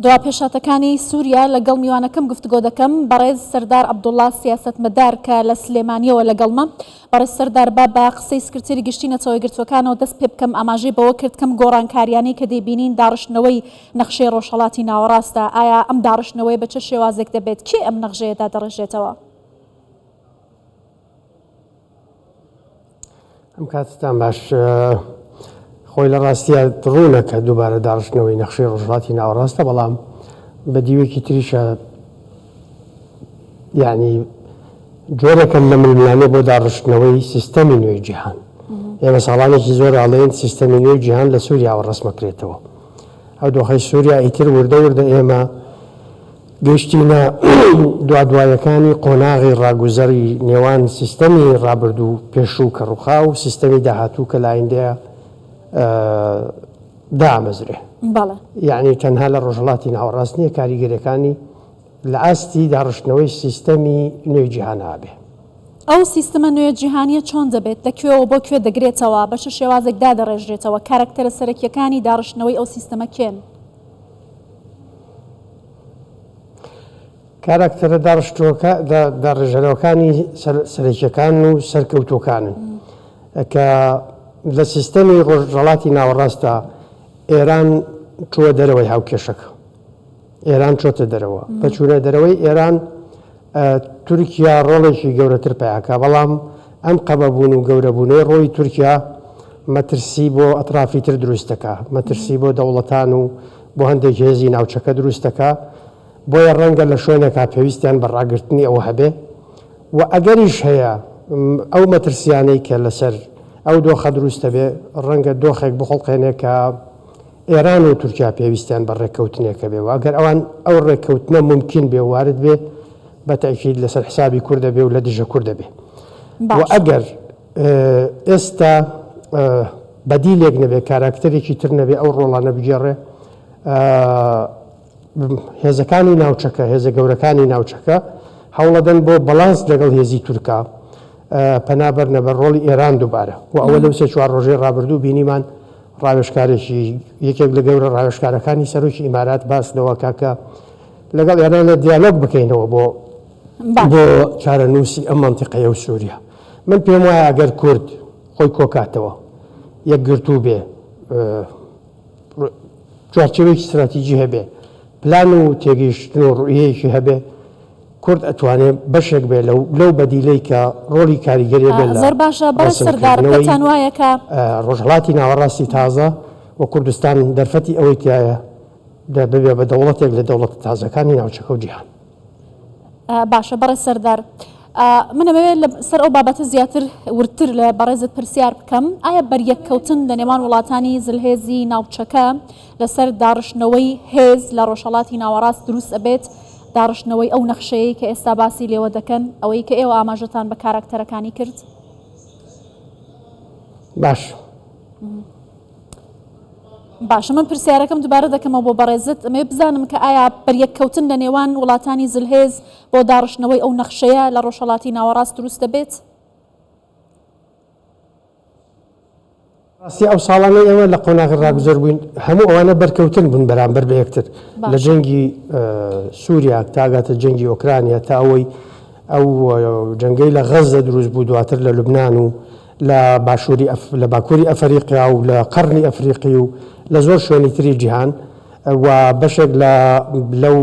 دوا پێشاتەکانی سووریا لەگەڵ میوانەکەم گفتگۆ دەکەم بەڕێز سەردار عەبدوڵڵا سیاسەتمەدار کە لە سلێمانیەوە لەگەڵمە. بەڕێز سەردار با قسەی سکرتێری گشتی نەتەوە یەکگرتووەکانەوە دەست پێ بکەم ئاماژەی بەوە کرد کەم گۆڕانکاریانەی کە دەیبینین داڕشتنەوەی نەخشەی ڕۆژهەڵاتی ناوەڕاستە. ئایا ئەم داڕشتنەوەی بە چه شێوازێک دەبێت؟ کێ ئەم نەخشەیەدا دەڕژێتەوە؟ ئەم کاتتان باش. خۆی لە ڕاستیە ڕوونەکە دووبارە داڕشتنەوەی نەخشەی ڕۆژهەڵاتی ناوەڕاستە، بەڵام بە دیوێکی تریشە یعنی جۆرەکەم لە ململانێ بۆ داڕشتنەوەی سیستەمی نوێی جیهان. ئێمە ساڵانێکی زۆر ئاڵێن سیستەمی نوێی جیهان لە سووریاوە ڕسمەکرێتەوە. ئەو دۆخەی سووریا ئیتر وردە ئێمە گەشتینە دوایەکانی قۆناغی ڕاگوزەری نێوان سیستەمی ڕابردوو پێشوو کە ڕووخا و سیستەمی داهاتوو کە لایندەیە دامەزرێ. یعنی تەنها لە ڕۆژهەڵاتی ناوەڕاست نییە، کاریگەریەکانی لە ئاستی داڕشتنەوەی سیستەمی نوێی جیهانە بێ. ئەو سیستەمە نوێ جیهانیە چۆن دەبێت؟ لەکوێوە بۆ کوێ دەگرێتەوە؟ بە چه شێوازێکدا دەڕێژرێتەوە؟ کارکتەرە سەرەکیەکانی داڕشتنەوەی ئەو سیستەمە کێن؟ کارکتەرە داڕێژەرەوەکانی سەرەکیەکان و سەرکەوتوەکانن کە لە سیستەمی ڕۆژهەڵاتی ناوەڕاستە ئێران چووە دەرەوەی هاوکێشەکە. ئێران چۆتە دەرەوە. بە چوونە دەرەوەی ئێران تورکیا ڕۆڵێکی گەورەتر پیاکە، بەڵام ئەم قەبەبوون و گەورەبوونەی ڕۆی تورکیا مەترسی بۆ ئەطرافی تر دروستەکە، مەترسی بۆ دەوڵەتان و بۆ هەندێک هێزی ناوچەکە دروستەکە، بۆیە ڕەنگە لە شوێنێکا پێویستیان بە ڕاگررتنی ئەوە هەبێ و ئەگەریش هەیە ئەو مەترسیانەی کە لەسەر ئەو دۆخە دروستە بێ ڕەنگە دۆخێک بخۆڵقێنێ کە ئێران و تورکیا پێویستیان بە ڕێککەوتنێکە بێ و ئەگەر ئەوان ئەو ڕێککەوتنە ممکن بێ وارد بێ بە تەکید لەسەر حسابی کوردە بێ و لە دژە کوردە بێ. و ئەگەر ئێستا بەدیلێک نەبێ، کاراکتەرێکی تر نەبێ، ئەو ڕۆڵانە بگێڕێ، هێزەکانی ناوچەکە، هێزە گەورەکانی ناوچەکە هەوڵەدەن بۆ بەڵانس لەگەڵ هێزی تورکا پەنابەرنە بە ڕۆڵی ئێران دووبارە. و ئەوە لەو سێ چوار ڕۆژەی ڕابردوو بینیمان ڕاوێژکارێکی یەکێک لە گەورە ڕاوێژکارەکانی سەرۆکی ئیمارات باس لەوە کاکە لەگەڵ ئێرانە دیالۆگ بکەینەوە بۆ چارەنووسی ئەم مەنتیقەیە و سووریا. من پێم وایە ئەگەر کورد خۆی کۆکاتەوە یەکگرتوو بێ، چوارچێوەیەکی استراتیجی هەبێ، پلان و تێگەیشتن و ڕوئیەیەکی هەبێ، کورد ئەتوانێت بەشێک بێ لەو بەدیلەی کە ڕۆڵی کاریگەری بێت. زۆر باشە بەڕێز سەردار، پێتان وایە کە ڕۆژهەڵاتی ناوەڕاستی تازە و کوردستان دەرفەتی ئەوەی تایە ببێ بە دەوڵەتێک لە دەوڵەتە تازەکانی ناوچەکە و جیهان. باشە بەڕێز سەردار، منەوێت لەسەر ئەو بابەتە زیاتر ورتر لە بەڕێزت پرسیار بکەم. ئایا بەریەککەوتن لە نێوان وڵاتانی زلهێزی ناوچەکە لەسەر داڕشتنەوەی هێز لە ڕۆژهەڵاتی ناوەڕاست دروست ئەبێت؟ داڕشتنەوەی ئەو نەخشەیە کە ئێستا باسی لێوە دەکەن، ئەوەی کە ئێوە ئاماژەتان بە کاراکتەرەکانی کرد؟ باشە، من پرسیارەکەم دووبارە دەکەمەوە بۆ بەڕێزت، ئەمێ بزانم کە ئایا بەریەککەوتن لە نێوان وڵاتانی زلهێز بۆ داڕشتنەوەی ئەو نەخشەیە لە ڕۆژهەڵاتی ناوەڕاست دروست دەبێت؟ ڕاستی ئەو ساڵانەی ئێوە لە قۆناغی ڕاگوزەر بووین، هەموو ئەوانە بەرکەوتن بوون بەرامبەر بە یەکتر لە جەنگی سووریا تاگاتە جەنگی ئۆکرانیا تا ئەوەی ئەو جەنگەی لە غەزە دروست بوو، دواتر لە لوبنان و لە باکووری ئەفریقیا و لە قەرنی ئەفریقی و لە زۆر شوێنی تری جیهان و بەشێک لەو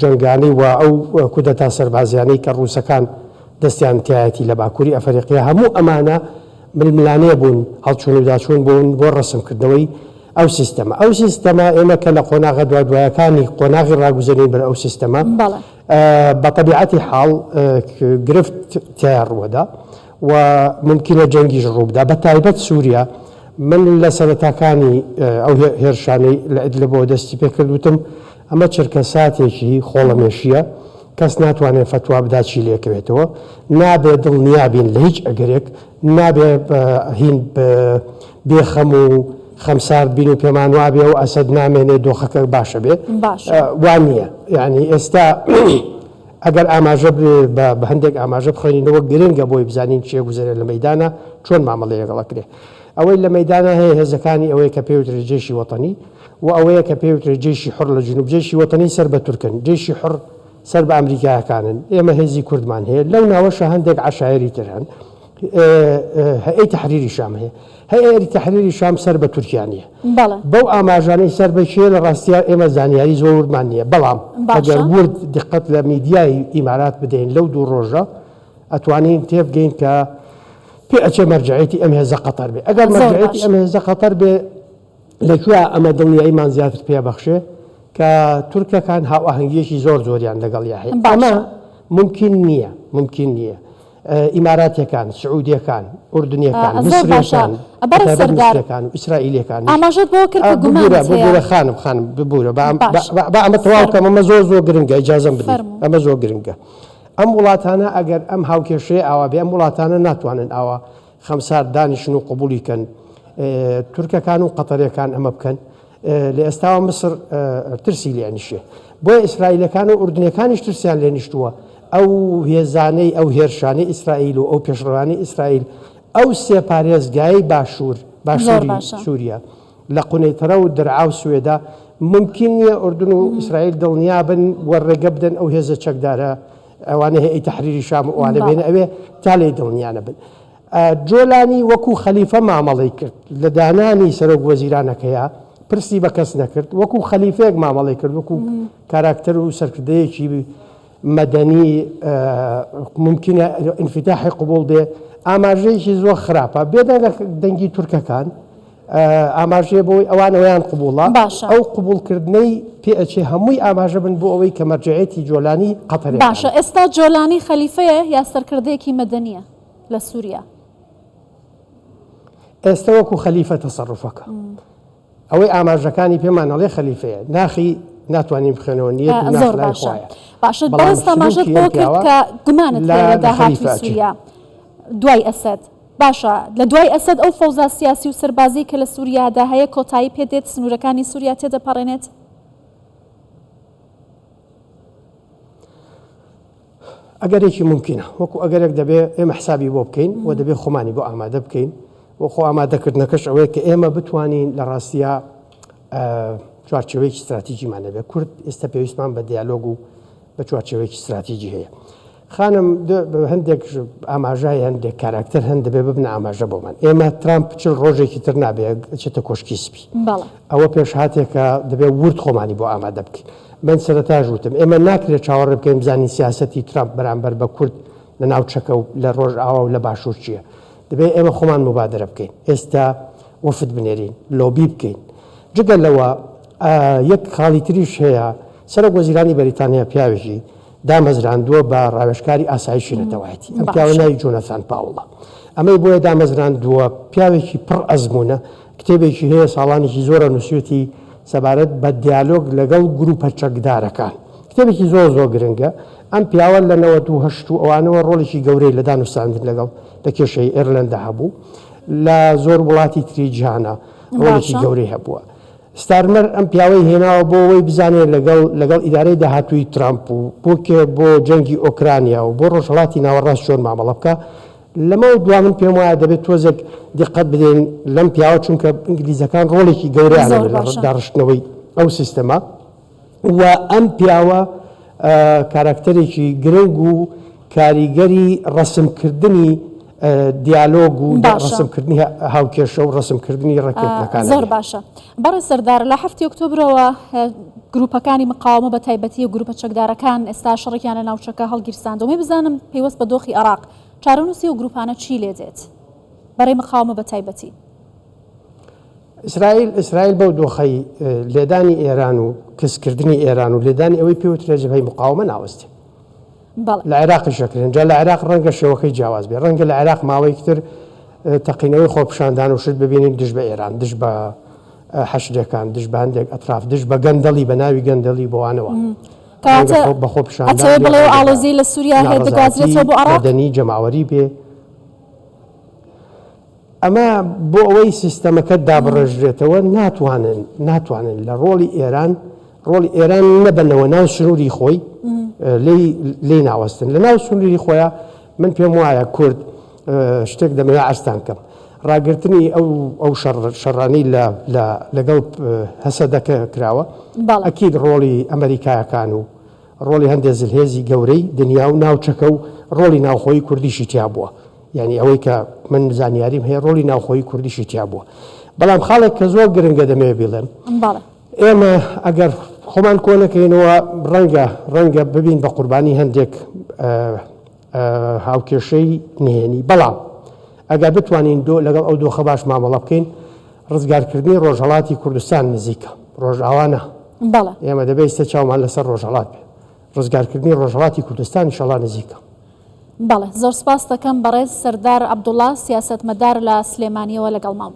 جەنگانەی و ئەو کودەتا سەربازیانەی کە ڕووسەکان دەستیان تایەتی لە باکووری ئەفریقیا، هەموو ئەمانە ململانێ بوون، هەڵچوون و داچوون بوون بۆ ڕەسمکردنەوەی ئەو سیستەمە. ئەو سیستەمە ئێمە کە لە قۆناغە دوایەکانی قۆناغی ڕاگوزەرین بەر ئەو سیستەمە بە تەبیعەتی حاڵ گرفت تیار ڕوەدا و ممکنە جەنگیش ڕوو بدا. بە تایبەت سووریا، من لە سەرەتاکانی ئەو هێرشانەی لە ئیدلبەوە دەستی پێکردوتم، ئەمە چرکە ساتێکی خۆڵەمێشیە، کەس ناتوانێت فتوا بدا چی لێکەوێتەوە، نابێت دڵنیابین لە هیچ ئەگەرێک، نابێت هین بێخەم و خەمسار بین و پێمان وابێ و ئەسەد نامێنێ دۆخەکە باشە بێ، وان نییە. یعنی ئێستا ئەگەر ئاماژە بە هەندێک ئاماژە بخۆینەوە گرنگە بۆی بزانین چێ گوزەرە لە مەیدانە چۆن مامەڵەیە گەڵەکرێ. ئەوەی لە مەیدانە هەیە هێزەکانی ئەوەی کە پێوترێ جێشی وەتەنی و ئەوەیە کە پێوترێت جێشی حڕ لە جنوب جێشی وەتەنی سەر بە تورکن جێشی حڕ سەر بە ئەمریکایەکانن ئێمە هێزی کوردمان هەیە لەو ناوەشە هەندێک عشایری تر هەن هەیئەی تەحریری شام هەیە هەیئەی تەحریری شام سەر بە تورکیانیە بەو ئاماژانەی سەر بەشێ لە ڕاستیە ئێمە زانیاری زۆر وردمان نییە بەڵام ئەگەر ورد دقت لە میدیای ئیمارات بدەین لەو دوو ڕۆژە ئەتوانین تێبگەین کە پێ ئەچێ مەرجعیەتی ئەم هێزە قەتەر بێ ئەگەر مەرجعیەتی ئەم هێزە قەتەر بێ لەکوێ ئەمە دڵنیاییمان زیاتر پێ بەخشێ کە تورکەکان هاوئاهەنگیەکی زۆریان لەگەڵیا هەیە ئەمە ممکن نییە ئیماراتیەکان سعودیەکان ئوردنیەکان مصریەکان مصریەکان و ئیسرائیلەکان ئاماژەت بۆ کرد کە گومانت هەیە خانم ببوورە با ئەمە تەواو کەم ئەمە زۆر گرنگە ئیجازەم بدەن ئەمە زۆر گرنگە ئەم وڵاتانە ئەگەر ئەم هاوکێشەیە ئاوا بێ ئەم وڵاتانە ناتوانن ئاوا خەمسار دانیشن و قبولیکەن تورکەکان و قەتەریەکان ئەمە بکەن لە ئێستاوە مصر ترسی لێ نیشێ بۆیە ئیسرائیلەکان و ئوردنیەکانیش ترسیان لێ نیشتووە ئەو هێزانەی ئەو هێرشانەی ئیسرائیل و ئەو پێشڕەوانی ئیسرائیل ئەو سێ پارێزگای باشووری سووریا لە قونەیتەرە و دەرعا و سوێدا ممکن نییە ئوردن و ئیسرائیل دڵنیا بن وەڕێگە بدەن ئەو هێزە چەکدارە ئەوانە هەیەی تەحریری شام ئەوانە بێنە ئەوێ تا لێ دڵنیانە بن جۆلانی وەکو خەلیفە مامەڵەی کرد لە دانانی سەرۆک وەزیرانەکەیە پرسی بە کەس نەکرد وەکو خەلیفەیەک مامەڵی کرد وەکو کاراکتەر و سەرکردەیەکی مەدەنی ممکنە ئینفتاحی قبول بێ ئاماژەیەکی زۆر خراپە بێدەنگە دەنگی تورکەکان ئاماژەیە بۆی ئەوانەوەیان قبوڵە ئەو قبولکردنەی پێ ئەچێ هەمووی ئاماژە بن بۆ ئەوەی کە مەرجعیەتی جۆلانی قەتەرێ باشە ئێستا جۆلانی خەلیفەیە یا سەرکردەیەکی مەدەنیە لە سووریا ئێستا وەکو خەلیفە تەسەڕوفەکە ئەوەی ئاماژەکانی پێمانەڵێ خەلیفەیە ناخی ناتوانین بخێنەوە نیەت زۆر باشە باشە بەڕێستا ئاماژەت بۆ کرد کە گومانت لێ لە داهاتووی سووریا دوای ئەسەد باشە لە دوای ئەسەد ئەو فەوزا سیاسی و سەربازی کە لە سووریادا هەیە کۆتایی پێدێت سنوورەکانی سووریا تێدەپەڕێنێت ئەگەرێکی ممکنە وەکو ئەگەرێک دەبێ ئێمە حسابی بۆ بکەین و دەبێ خۆمانی بۆ ئامادە بکەین وەخۆ ئامادەکردنەکەش ئەوەیە کە ئێمە بتوانین لە ڕاستیە چوارچێوەیەکی استراتیجیمان هەبێ کورد ئێستا پێویستمان بە دیالۆگ و بە چوارچێوەیەکی استراتیجی هەیە خانم هەندێک ئاماژای هەندێک کاراکتەر هەن دەبێ ببنە ئاماژە بۆمان ئێمە ترامپ چل ڕۆژێکی تر نابێ چێتە کۆشکی سپی ئەوە پێش هاتێکە دەبێ ورد خۆمانی بۆ ئامادە بکەین من سەرەتاژ وتم ئێمە ناکرێت چاوەڕێ بکەین بزانین سیاسەتی ترامپ بەرامبەر بە کورد لە ناوچەکە و لە ڕۆژ ئاوا و لە باشوور چییە دەبێت ئێمە خۆمان مبادرە بکەین ئێستا وەفد بنێرین لۆبی بکەین جگە لەوە یەک خاڵی تریش هەیە سەرۆک وەزیرانی بەریتانیا پیاوێکی دامەزراندووە بە ڕاوێژکاری ئاسایشی نەتەوایەتی ئەم پیاوە ناوی جۆنەسان پاوڵە ئەمەی بۆیە دامەزراندووە پیاوێکی پڕ ئەزمونە کتێبێکی هەیە ساڵانێکی زۆرە نووسێتی سەبارەت بە دیالۆگ لەگەڵ گروپە چەکدارەکان کتێبێکی زۆر گرنگە ئەم پیاوە لە 1970 و ئەوانەوە ڕۆڵێکی گەورەی لە دانوستاندن لەگەڵ لە کێشەی ئێرلەندا هەبوو لە زۆر وڵاتی تری جیهانە ڕۆڵێکی گەورەی هەبووە ستارمەر ئەم پیاوەی هێناوە بۆ ئەوەی بزانێت لەگەڵ ئیدارەی داهاتووی ترامپ و بۆ جەنگی ئۆکرانیا و بۆ ڕۆژهەڵاتی ناوەڕاست چۆن مامەڵە بکە لەمە دوام من پێم وایە دەبێت تۆزێک دقت بدەین لەم پیاوە چونکە ئینگلیزەکان ڕۆڵێکی گەورەیانە لە داڕشتنەوەی ئەو سیستەما و ئەم پیاوە کاراکتەرێکی گرنگ و کاریگەری ڕەسمکردنی دیالۆگ و ڕسمکردنی هاوکێشە و ڕسمکردنی ڕێککەوتنەکان زۆر باشە بەڕێ سەردار لە 7 ئۆکتۆبرەوە گروپەکانی مقاومە بە تایبەتی و گروپە چەکدارەکان ئێستا شەڕێکیان لە ناوچەکە هەڵگیرساندەوە بزانم پێوەست بە دۆخی عێراق چارەنووسی و گروپانە چی لێ دێت بەڕێ مقاومە بە تایبەتی ئیسرائیل بەو دۆخەی لێدانی ئێران و کەسکردنی ئێران و لێدانی ئەوەی پێوترێ جەبهەی مقاومە ناوەستی لە عێراقی شەکرێن جا لە عێراق ڕەنگە شێوەکەی جیاواز بێ ڕەنگە لە عێراق ماوەی تر تەقینەوەی خۆپشاندان و شت ببینین دژ بە ئێران دژ بە حەشدەکان دژ بە هەندێک ئەطراف دژ بە گەندەڵی بە ناوی گەندەڵی بۆوانەوە بە خۆپشاندان بڵێ ئاڵۆزی لە سووریا هەیە دەگوازرێتەوە بۆ عێراق مەدەنی جەماوەری بێ ئەمە بۆ ئەوەی سیستەمەکە دابڕێژرێتەوە ناتوانن لە ڕۆڵی ئێران نەبنەوە ناو سنووری خۆی لێ ناوەستن لە ناو سنووری خۆیان من پێم وایە کورد شتێک دەمەوێت ئەستان کەم ڕاگررتنی ئەو شەڕانی لەگەڵ هەسەدەکە کراوە ئەکید ڕۆڵی ئەمریکایەکان و ڕۆڵی هەندێک زلهێزی گەورەی دنیا و ناوچەکە و ڕۆڵی ناوخۆی کوردیشی تیا بووە یعنی ئەوەی کە من زانیاریم هەیە ڕۆڵی ناوخۆی کوردیشی تیا بووە بەڵام خاڵێک کە زۆر گرنگە دەمێ بڵێم ئێمە ئەگەر خۆمان کۆنەکەینەوە ڕەنگە ببین بە قوربانی هەندێک هاوکێشەی نهێنی بەڵام ئەگەر بتوانین لەگەڵ ئەو دۆخە باش مامەڵە بکەین ڕزگارکردنی ڕۆژهەڵاتی کوردستان نزیکە ڕۆژئاوانە ئێمە دەبێت ئێستا چاومان لەسەر ڕۆژهەڵات بێ ڕزگارکردنی ڕۆژهەڵاتی کوردستان ئینشەڵا نزیکە. بەڵێ زۆر سپاس دەکەم بەڕێز سەردار عەبدوڵڵا سیاسەتمەدار لە سلێمانیەوە لەگەڵ مام.